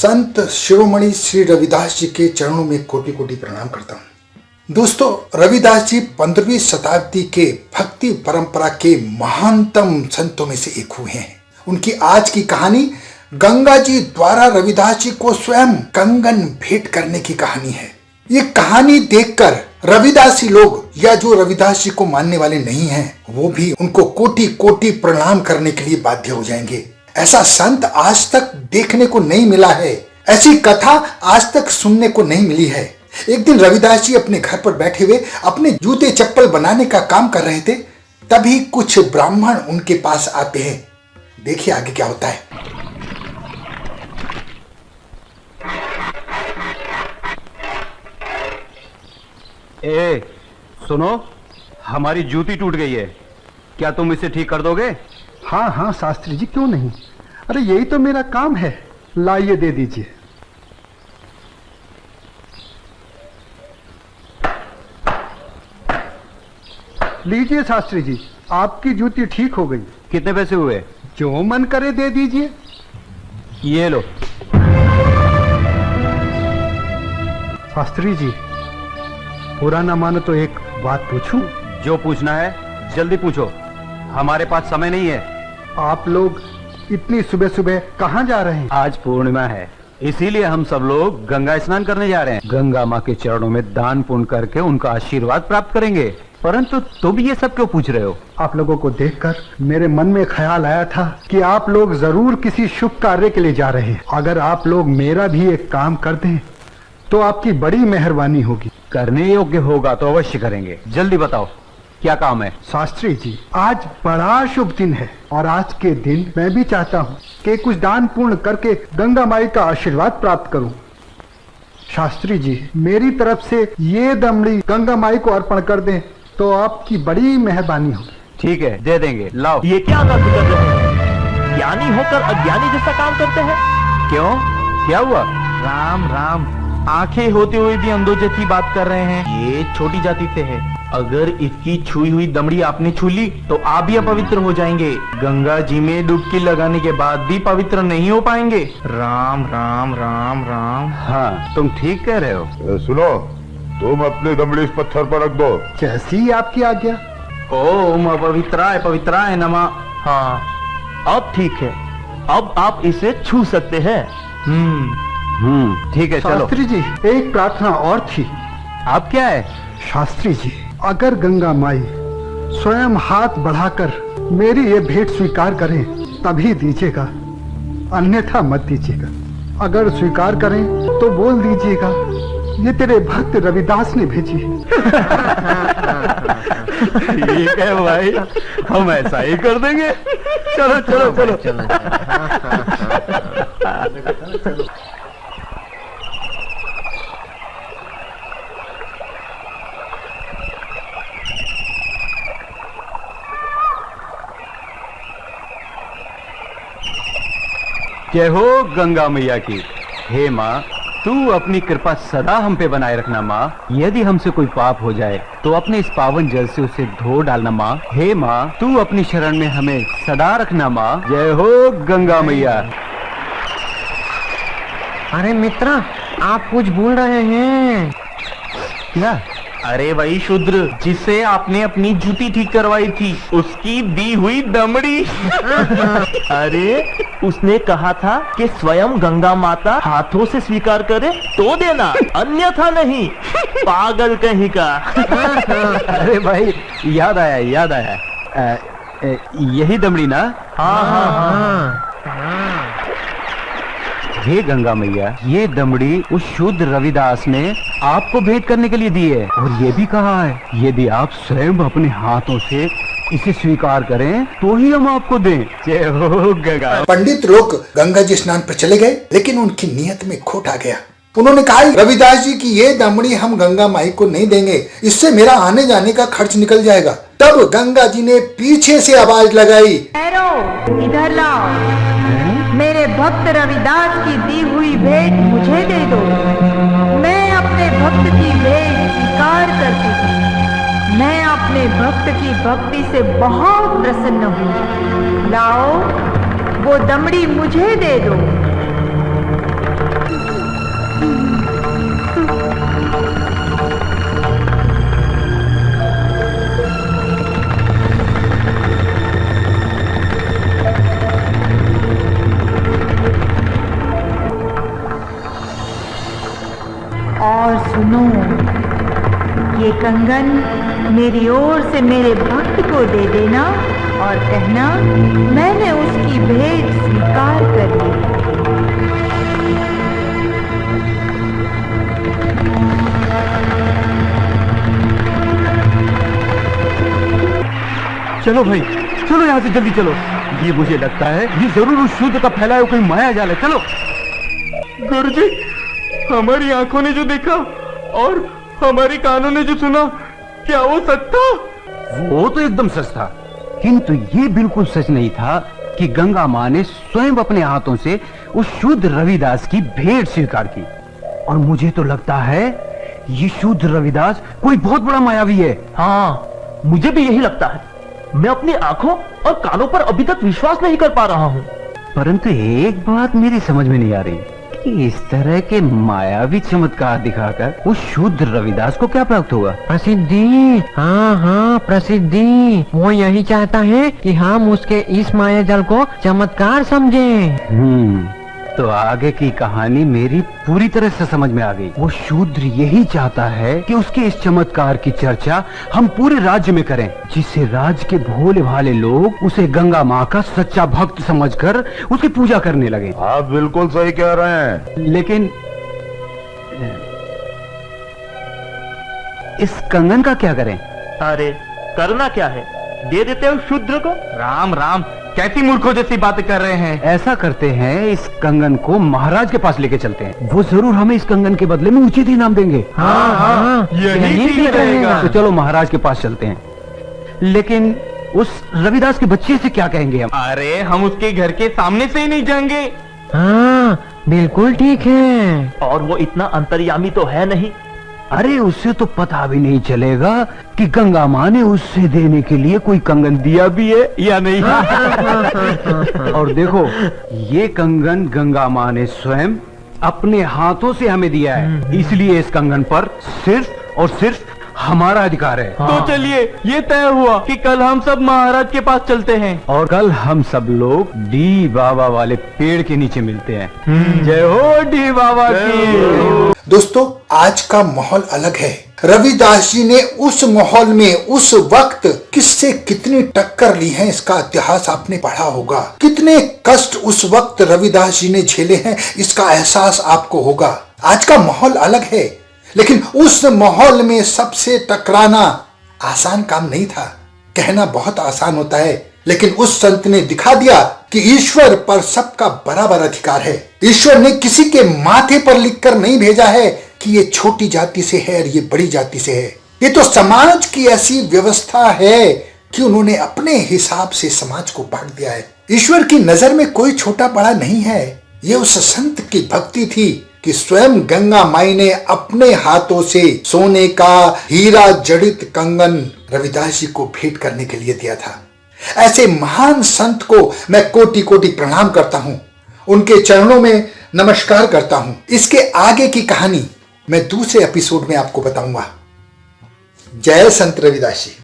संत शिरोमणि श्री रविदास जी के चरणों में कोटि कोटि प्रणाम करता हूँ। दोस्तों, रविदास जी 15वीं शताब्दी के भक्ति परंपरा के महानतम संतों में से एक हुए हैं। उनकी आज की कहानी गंगा जी द्वारा रविदास जी को स्वयं कंगन भेंट करने की कहानी है। ये कहानी देखकर रविदासी लोग या जो रविदास जी को मानने वाले नहीं हैं, वो भी उनको कोटि कोटि प्रणाम करने के लिए बाध्य हो जाएंगे। ऐसा संत आज तक देखने को नहीं मिला है, ऐसी कथा आज तक सुनने को नहीं मिली है। एक दिन रविदास जी अपने घर पर बैठे हुए अपने जूते चप्पल बनाने का काम कर रहे थे, तभी कुछ ब्राह्मण उनके पास आते हैं। देखिए आगे क्या होता है। ए, सुनो, हमारी जूती टूट गई है, क्या तुम इसे ठीक कर दोगे? हाँ हाँ शास्त्री जी, क्यों नहीं। अरे यही तो मेरा काम है। लाइए, दे दीजिए। लीजिए शास्त्री जी, आपकी जूती ठीक हो गई। कितने पैसे हुए? जो मन करे दे दीजिए। ये लो। शास्त्री जी, पूरा ना मानो तो एक बात पूछूं? जो पूछना है जल्दी पूछो, हमारे पास समय नहीं है। आप लोग इतनी सुबह सुबह कहाँ जा रहे हैं? आज पूर्णिमा है, इसीलिए हम सब लोग गंगा स्नान करने जा रहे हैं। गंगा माँ के चरणों में दान पुण्य करके उनका आशीर्वाद प्राप्त करेंगे। परंतु तुम ये सब क्यों पूछ रहे हो? आप लोगों को देखकर मेरे मन में ख्याल आया था कि आप लोग जरूर किसी शुभ कार्य के लिए जा रहे हैं। अगर आप लोग मेरा भी एक काम कर दें तो आपकी बड़ी मेहरबानी होगी। करने योग्य होगा तो अवश्य करेंगे। जल्दी बताओ क्या काम है? शास्त्री जी, आज बड़ा शुभ दिन है और आज के दिन मैं भी चाहता हूँ कि कुछ दान पूर्ण करके गंगा माई का आशीर्वाद प्राप्त करूँ। शास्त्री जी, मेरी तरफ से ये दमड़ी गंगा माई को अर्पण कर दें तो आपकी बड़ी मेहरबानी होगी। ठीक है, दे देंगे। लाओ। ये क्या आदत कर रहे हैं? ज्ञानी होकर अज्ञानी जैसा काम करते हैं। क्यों, क्या हुआ? राम राम, आंखें होते हुए भी अंधों जैसी बात कर रहे हैं। ये छोटी जाति से है, अगर इसकी छुई हुई दमड़ी आपने छू ली तो आप भी अपवित्र हो जाएंगे। गंगा जी में डुबकी लगाने के बाद भी पवित्र नहीं हो पाएंगे। राम राम राम राम। हाँ, तुम ठीक कह रहे हो। सुनो, तुम अपनी दमड़ी इस पत्थर पर रख दो। जैसी आपकी आज्ञा। ओम अपवित्राय पवित्राय नमः। हाँ, अब ठीक है, अब आप इसे छू सकते हैं। ठीक है, चलो। शास्त्री जी, एक प्रार्थना और थी। आप क्या है? शास्त्री जी, अगर गंगा माई स्वयं हाथ बढ़ाकर मेरी ये भेंट स्वीकार करें तभी दीजिएगा, अन्यथा मत दीजिएगा। अगर स्वीकार करें तो बोल दीजिएगा ये तेरे भक्त रविदास ने भेजी है। ठीक है भाई, हम ऐसा ही कर देंगे। चलो चलो चलो, चलो। जय हो गंगा मैया की। हे माँ, तू अपनी कृपा सदा हम पे बनाए रखना माँ। यदि हमसे कोई पाप हो जाए तो अपने इस पावन जल से उसे धो डालना माँ। हे माँ, तू अपनी शरण में हमें सदा रखना माँ। जय हो गंगा मैया। अरे मित्रा, आप कुछ भूल रहे हैं। क्या? अरे वही शूद्र जिसे आपने अपनी जूती ठीक करवाई थी, उसकी दी हुई दमड़ी। अरे उसने कहा था कि स्वयं गंगा माता हाथों से स्वीकार करे तो देना, अन्यथा नहीं। पागल कहीं का। अरे भाई, याद आया याद आया। यही दमड़ी ना? हाँ हाँ हाँ। हे गंगा मैया, ये दमड़ी उस शुद्ध रविदास ने आपको भेंट करने के लिए दी है और ये भी कहा है यदि आप स्वयं अपने हाथों से इसे स्वीकार करें तो ही हम आपको दें। जय हो गंगा। पंडित लोग गंगा जी स्नान पर चले गए, लेकिन उनकी नियत में खोट आ गया। उन्होंने कहा रविदास जी की ये दमड़ी हम गंगा माई को नहीं देंगे, इससे मेरा आने जाने का खर्च निकल जाएगा। तब गंगा जी ने पीछे से आवाज लगाई, इधर लाओ, मेरे भक्त रविदास की दी हुई भेंट मुझे दे दो। मैं अपने भक्त की भेंट स्वीकार करती हूँ। मैं अपने भक्त की भक्ति से बहुत प्रसन्न हूँ। लाओ, वो दमड़ी मुझे दे दो। कंगन मेरी ओर से मेरे भक्त को दे देना और कहना मैंने उसकी भेंट स्वीकार कर ली। चलो भाई, चलो यहाँ से जल्दी चलो। ये मुझे लगता है ये जरूर उस शूद्र का फैलाया हुआ कोई माया जाल है। चलो। गुरुजी, हमारी आंखों ने जो देखा और हमारे कानों ने जो सुना, क्या वो सच था? वो तो एकदम सच था, किंतु ये बिल्कुल सच नहीं था कि गंगा माँ ने स्वयं अपने हाथों से उस शूद्र रविदास की भेंट स्वीकार की। और मुझे तो लगता है ये शूद्र रविदास कोई बहुत बड़ा मायावी है। हाँ, मुझे भी यही लगता है। मैं अपनी आंखों और कानों पर अभी तक विश्वास नहीं कर पा रहा हूँ। परंतु एक बात मेरी समझ में नहीं आ रही कि इस तरह के मायावी चमत्कार दिखाकर उस शूद्र रविदास को क्या प्राप्त हुआ? प्रसिद्धि। हाँ हाँ, प्रसिद्धि। वो यही चाहता है कि हम उसके इस माया जल को चमत्कार समझें। तो आगे की कहानी मेरी पूरी तरह से समझ में आ गई। वो शूद्र यही चाहता है कि उसके इस चमत्कार की चर्चा हम पूरे राज्य में करें, जिससे राज्य के भोले भाले लोग उसे गंगा माँ का सच्चा भक्त समझकर उसकी पूजा करने लगे। आप बिल्कुल सही कह रहे हैं। लेकिन इस कंगन का क्या करें? अरे करना क्या है, दे देते हो शूद्र को। राम राम, कैसी मूर्खों जैसी बातें कर रहे हैं। ऐसा करते हैं, इस कंगन को महाराज के पास लेके चलते हैं। वो जरूर हमें इस कंगन के बदले में उचित इनाम देंगे। हाँ, यही ठीक रहेगा। तो चलो महाराज के पास चलते हैं। लेकिन उस रविदास के बच्चे से क्या कहेंगे हम? अरे हम उसके घर के सामने से ही नहीं जाएंगे। हाँ, बिल्कुल ठीक है। और वो इतना अंतर्यामी तो है नहीं। अरे उससे तो पता भी नहीं चलेगा कि गंगा माँ ने उससे देने के लिए कोई कंगन दिया भी है या नहीं। और देखो, ये कंगन गंगा माँ ने स्वयं अपने हाथों से हमें दिया है, इसलिए इस कंगन पर सिर्फ और सिर्फ हमारा अधिकार है। तो चलिए, ये तय हुआ कि कल हम सब महाराज के पास चलते हैं। और कल हम सब लोग डी बाबा वाले पेड़ के नीचे मिलते हैं। जय हो डी बाबा की। दोस्तों, आज का माहौल अलग है। रविदास जी ने उस माहौल में उस वक्त किससे कितनी टक्कर ली है, इसका इतिहास आपने पढ़ा होगा। कितने कष्ट उस वक्त रविदास जी ने झेले हैं, इसका एहसास आपको होगा। आज का माहौल अलग है, लेकिन उस माहौल में सबसे टकराना आसान काम नहीं था। कहना बहुत आसान होता है, लेकिन उस संत ने दिखा दिया कि ईश्वर पर सबका बराबर अधिकार है। ईश्वर ने किसी के माथे पर लिखकर नहीं भेजा है कि ये छोटी जाति से है और ये बड़ी जाति से है। ये तो समाज की ऐसी व्यवस्था है कि उन्होंने अपने हिसाब से समाज को बांट दिया है। ईश्वर की नजर में कोई छोटा बड़ा नहीं है। ये उस संत की भक्ति थी कि स्वयं गंगा माई ने अपने हाथों से सोने का हीरा जड़ित कंगन रविदास जी को भेंट करने के लिए दिया था। ऐसे महान संत को मैं कोटि कोटि प्रणाम करता हूं, उनके चरणों में नमस्कार करता हूं। इसके आगे की कहानी मैं दूसरे एपिसोड में आपको बताऊंगा। जय संत रविदास जी।